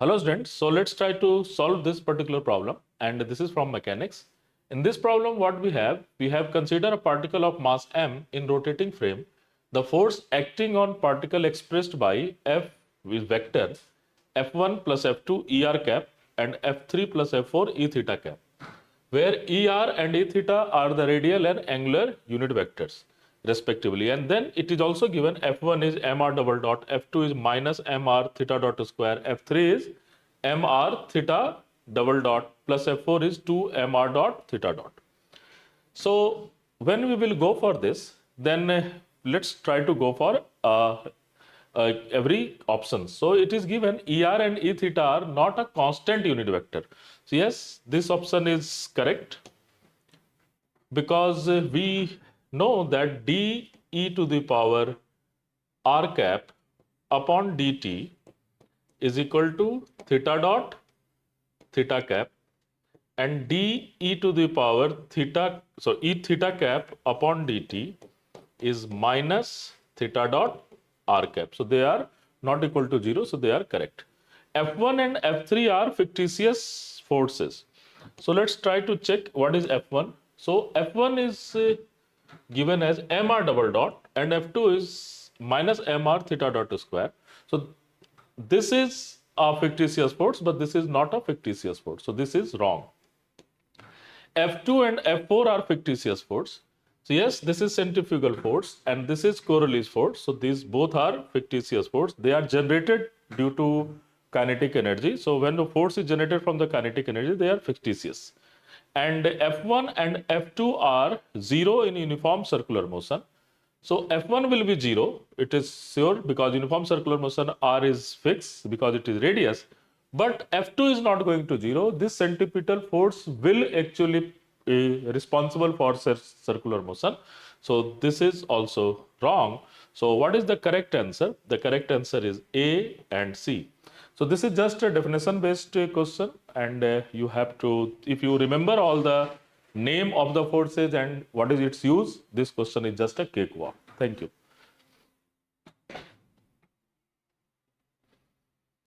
Hello students, so let's try to solve this particular problem, and this is from mechanics. In this problem what we have considered a particle of mass m in rotating frame. The force acting on particle expressed by F with vector F1 plus F2 ER cap and F3 plus F4 E theta cap, where ER and E theta are the radial and angular unit vectors respectively. And then it is also given F1 is mr double dot, F2 is minus mr theta dot square, F3 is mr theta double dot plus F4 is 2 mr dot theta dot. So when we will go for this, then let's try to go for every option. So it is given ER and E theta are not a constant unit vector. So yes, this option is correct, because we know that d e to the power r cap upon dt is equal to theta dot theta cap, and d e to the power theta, so e theta cap upon dt is minus theta dot r cap. So they are not equal to 0, so they are correct. F1 and F3 are fictitious forces. So let's try to check what is F1. So F1 is given as mr double dot and F2 is minus mr theta dot square. So this is a fictitious force, but this is not a fictitious force. So this is wrong. F2 and F4 are fictitious force. So yes, this is centrifugal force and this is Coriolis force. So these both are fictitious force. They are generated due to kinetic energy. So when the force is generated from the kinetic energy, they are fictitious. And F1 and F2 are 0 in uniform circular motion. So F1 will be 0, it is sure, because uniform circular motion R is fixed because it is radius. But F2 is not going to 0. This centripetal force will actually be responsible for circular motion. So this is also wrong. So what is the correct answer? The correct answer is A and C. So this is just a definition based question, and you have to, if you remember all the name of the forces and what is its use, this question is just a cakewalk. Thank you.